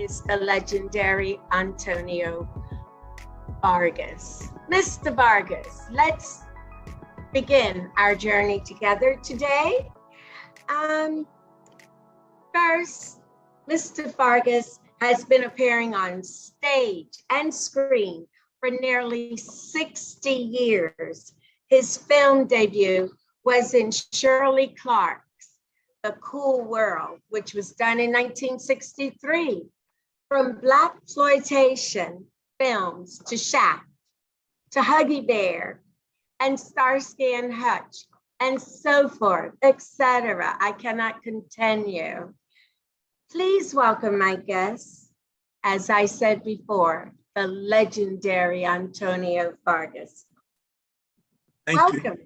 is the legendary Antonio Fargas. Mr. Fargas, let's begin our journey together today. First, Mr. Fargas has been appearing on stage and screen for nearly 60 years. His film debut was in Shirley Clarke's The Cool World, which was done in 1963. From blaxploitation films to Shaft, to Huggy Bear, and Starsky and Hutch, and so forth, etc. I cannot continue. Please welcome my guest, as I said before, the legendary Antonio Fargas. Welcome.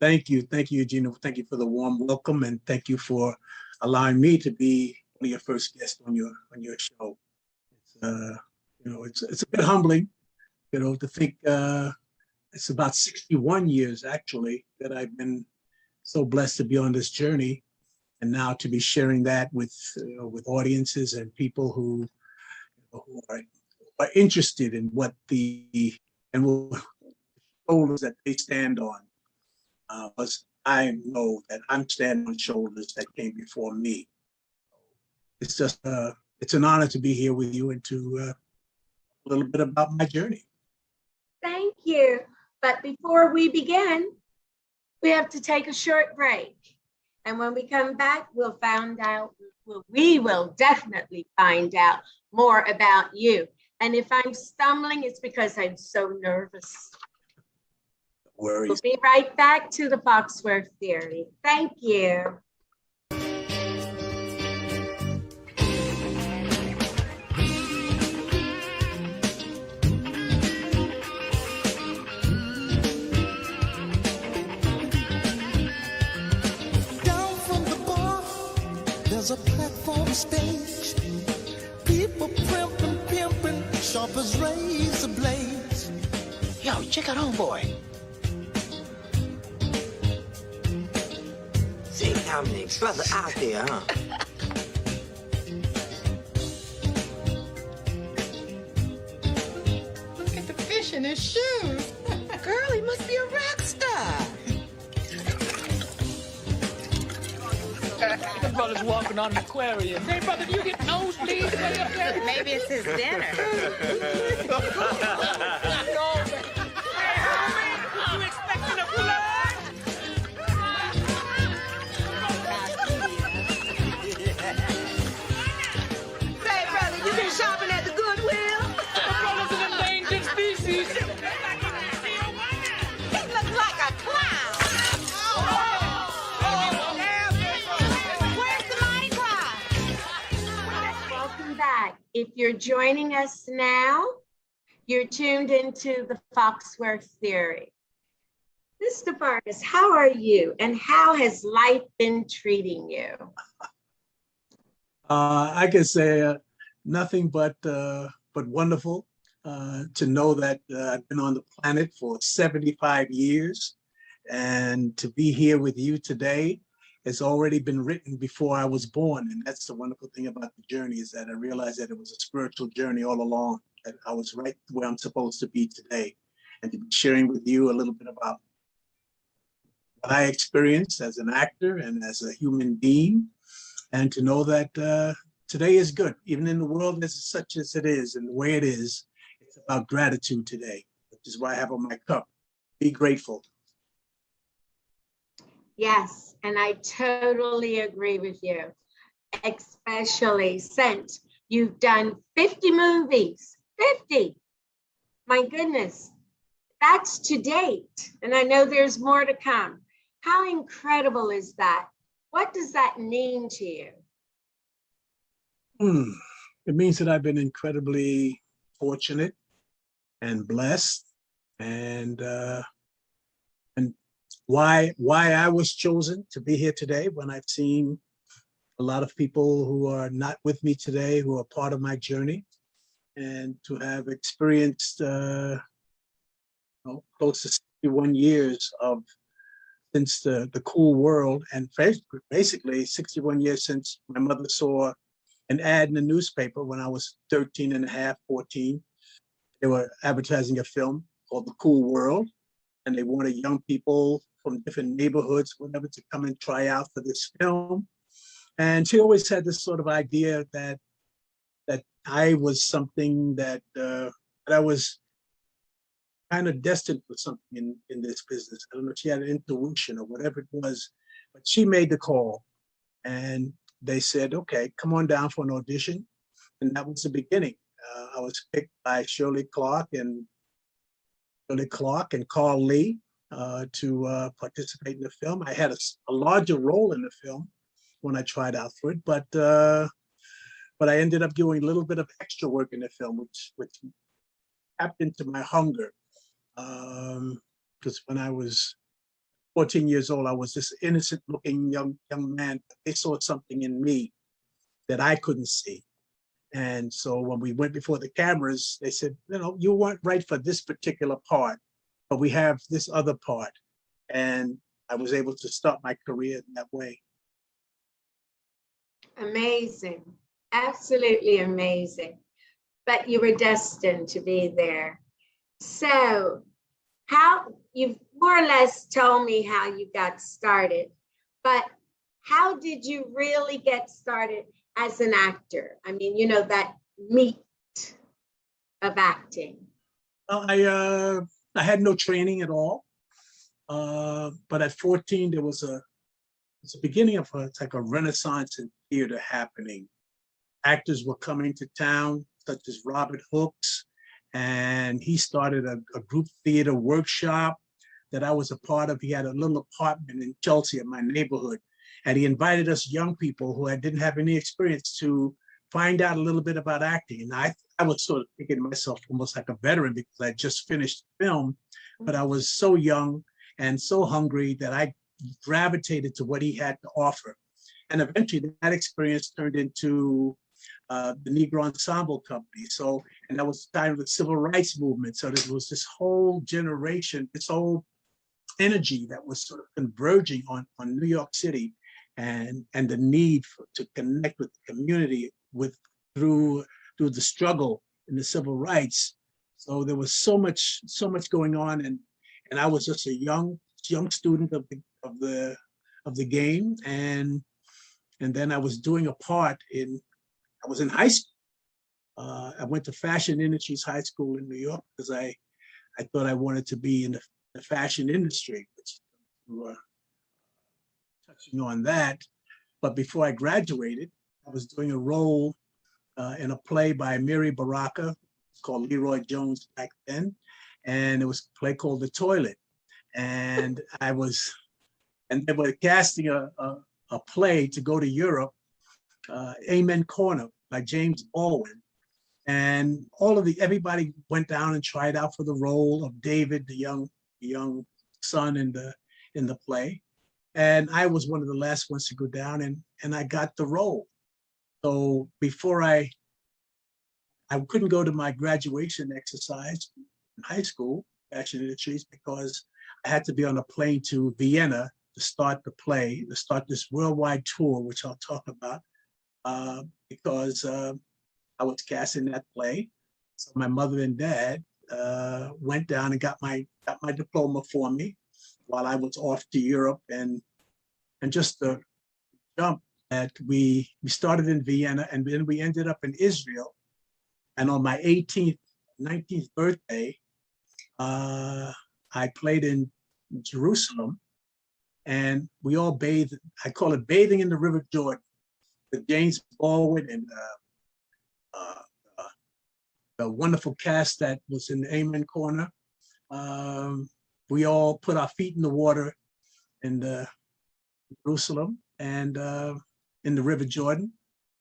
Thank you, Eugenia. Thank you for the warm welcome, and thank you for allowing me to be one of your first guests on your show. It's a bit humbling, to think it's about 61 years actually that I've been so blessed to be on this journey, and now to be sharing that with audiences and people who are interested in what the shoulders that they stand on. Because I know that I'm standing on shoulders that came before me. It's just it's an honor to be here with you and to a little bit about my journey. Thank you. But before we begin, we have to take a short break. And when we come back, we will definitely find out more about you. And if I'm stumbling, it's because I'm so nervous. No worries. We'll be right back to the Foxworth theory. Thank you. There's a platform stage, people pimping, sharp as razor blades. Yo, check out Homeboy. See, Dominic's brother out there, huh? Look at the fish in his shoes. Girl, he must be a rock star. The brother's walking on an aquarium. Hey, brother, do you get nosebleeds way up there? Maybe it's his dinner. No, man. Hey, homie, you expecting a flood? Say, brother, you been shopping at the Goodwill? The brother's an endangered species. He looks like a clown. If you're joining us now, you're tuned into the Foxworth theory. Mr. Fargas, how are you and how has life been treating you? I can say nothing but wonderful to know that I've been on the planet for 75 years, and to be here with you today has already been written before I was born. And that's the wonderful thing about the journey, is that I realized that it was a spiritual journey all along, that I was right where I'm supposed to be today. And to be sharing with you a little bit about what I experienced as an actor and as a human being, and to know that today is good, even in the world as such as it is and the way it is. It's about gratitude today, which is why I have on my cup. Be grateful. Yes, and I totally agree with you, especially since you've done 50 movies, 50. My goodness, that's to date. And I know there's more to come. How incredible is that? What does that mean to you? It means that I've been incredibly fortunate and blessed, and why I was chosen to be here today, when I've seen a lot of people who are not with me today, who are part of my journey, and to have experienced close to 61 years since the cool world, and basically 61 years since my mother saw an ad in the newspaper when I was 13 and a half, 14. They were advertising a film called The Cool World, and they wanted young people from different neighborhoods, whatever, to come and try out for this film. And she always had this sort of idea that I was something that I was kind of destined for something in this business. I don't know if she had an intuition or whatever it was, but she made the call, and they said, okay, come on down for an audition. And that was the beginning. I was picked by Shirley Clark and Carl Lee to participate in the film. I had a larger role in the film when I tried out for it, but I ended up doing a little bit of extra work in the film, which tapped into my hunger. Because when I was 14 years old, I was this innocent-looking young man. They saw something in me that I couldn't see. And so when we went before the cameras, they said, you weren't right for this particular part, but we have this other part. And I was able to start my career in that way. Amazing. Absolutely amazing. But you were destined to be there. So you've more or less told me how you got started, but how did you really get started as an actor? I mean, that meat of acting. I had no training at all, but at 14 there was a beginning of it's like a renaissance in theater happening. Actors were coming to town, such as Robert Hooks, and he started a group theater workshop that I was a part of. He had a little apartment in Chelsea in my neighborhood, and he invited us young people who didn't have any experience to find out a little bit about acting. And I was sort of thinking of myself almost like a veteran because I just finished film, but I was so young and so hungry that I gravitated to what he had to offer. And eventually that experience turned into the Negro Ensemble Company. And that was time of the civil rights movement. So there was this whole generation, this whole energy that was sort of converging on New York City and the need to connect with the community through the struggle in the civil rights. So there was so much going on, and I was just a young student of the game, and then I was doing a part I was in high school. I went to Fashion Industries High School in New York because I thought I wanted to be in the fashion industry, which we were touching on that. But before I graduated, I was doing a role in a play by Mary Baraka called Leroy Jones back then. And it was a play called The Toilet. And they were casting a play to go to Europe, Amen Corner by James Baldwin. And everybody went down and tried out for the role of David, the young son in the play. And I was one of the last ones to go down, and I got the role. So before I couldn't go to my graduation exercise in high school, Fashion Industries, because I had to be on a plane to Vienna to start the play, to start this worldwide tour, which I'll talk about, because I was cast in that play. So my mother and dad went down and got my diploma for me while I was off to Europe, and just the jump that we started in Vienna, and then we ended up in Israel. And on my 19th birthday, I played in Jerusalem, and we all bathed. I call it bathing in the River Jordan with James Baldwin and the wonderful cast that was in the Amen Corner. We all put our feet in the water in Jerusalem and in the River Jordan.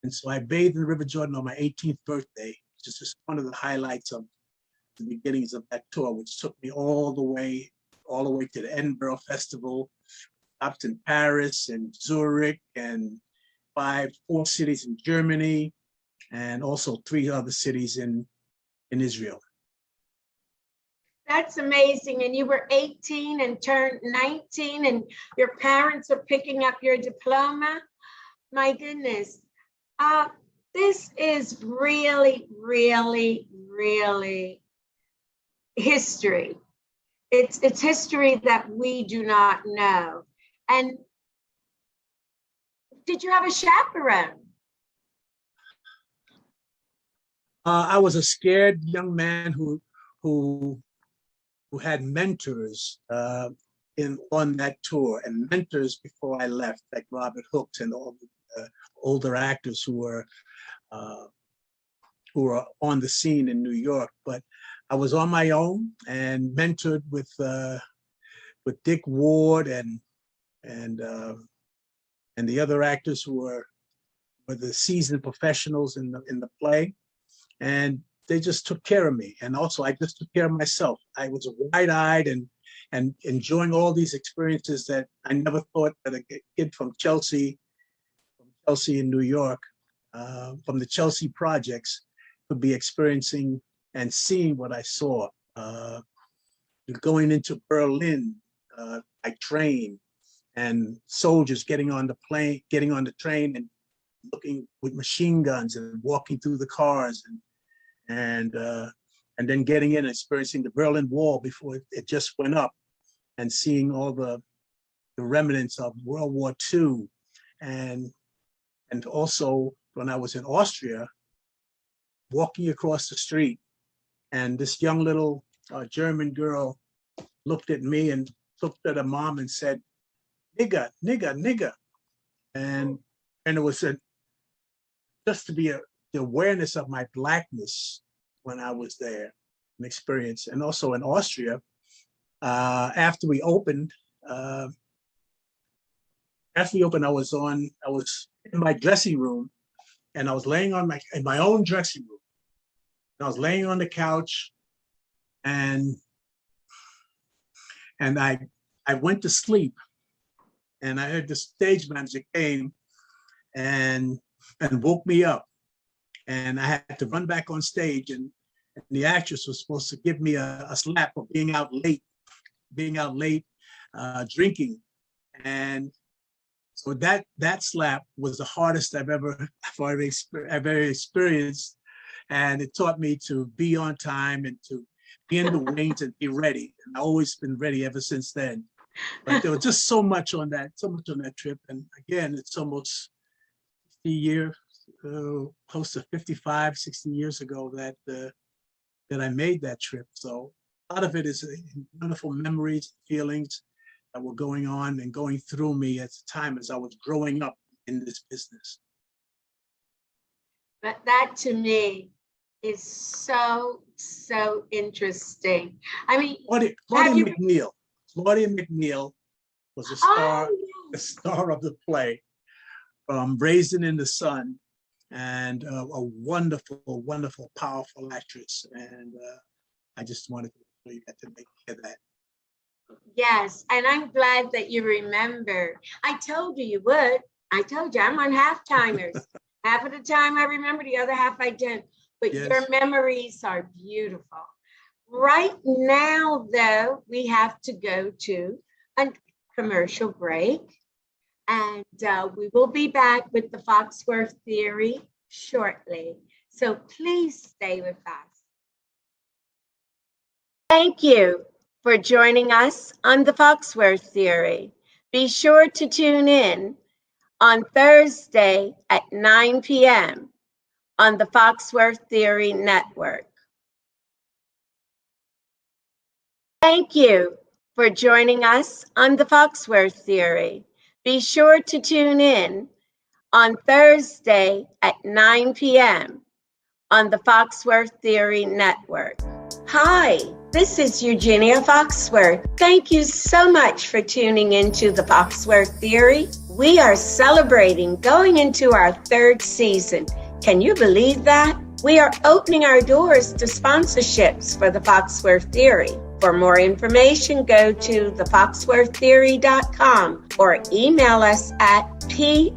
And so I bathed in the River Jordan on my 18th birthday, which is just one of the highlights of the beginnings of that tour, which took me all the way to the Edinburgh Festival, stopped in Paris and Zurich and 4 cities in Germany, and also 3 other cities in Israel. That's amazing. And you were 18 and turned 19, and your parents are picking up your diploma. My goodness. This is really, really, really history. It's history that we do not know. And did you have a chaperone? I was a scared young man who had mentors on that tour, and mentors before I left, like Robert Hooks and all the older actors who were on the scene in New York. But I was on my own and mentored with Dick Ward and the other actors who were the seasoned professionals in the play, and they just took care of me. And also, I just took care of myself. I was wide-eyed and enjoying all these experiences that I never thought that a kid from Chelsea in New York, from the Chelsea projects, could be experiencing and seeing what I saw. Going into Berlin by train, and soldiers getting on the train and looking with machine guns and walking through the cars, and then getting in and experiencing the Berlin Wall before it just went up, and seeing all the remnants of World War II. And also when I was in Austria, walking across the street, and this young little German girl looked at me and looked at her mom and said, "Nigga, nigga, nigga." And it was just to be the awareness of my Blackness when I was there, an experience. And also in Austria, after we opened, I was in my dressing room, and I was laying in my own dressing room. And I was laying on the couch, and I went to sleep, and I heard the stage manager came and woke me up, and I had to run back on stage, and the actress was supposed to give me a slap for being out late, drinking. And so that slap was the hardest I've ever experienced, and it taught me to be on time and to be in the wings and be ready. And I've always been ready ever since then. But there was just so much on that trip. And again, it's almost 50 years, close to 55, 60 years ago that I made that trip. So a lot of it is wonderful memories, feelings that were going on and going through me at the time as I was growing up in this business. But that to me is so interesting. I mean, Claudia McNeil was a star, the star of the play, Raised in the Sun, and a wonderful, wonderful, powerful actress. And I just wanted to show you that to make sure that. Yes, and I'm glad that you remember. I told you would. I told you I'm on half timers. Half of the time I remember, the other half I don't. But Yes. Your memories are beautiful. Right now, though, we have to go to a commercial break, and we will be back with the Foxworth Theory shortly. So please stay with us. Thank you for joining us on the Foxworth Theory. Be sure to tune in on Thursday at 9 p.m. on the Foxworth Theory Network. Thank you for joining us on the Foxworth Theory. Be sure to tune in on Thursday at 9 p.m. on the Foxworth Theory Network. Hi, this is Eugenia Foxworth. Thank you so much for tuning into the Foxworth Theory. We are celebrating going into our third season. Can you believe that? We are opening our doors to sponsorships for the Foxworth Theory. For more information, go to thefoxworththeory.com or email us at pr@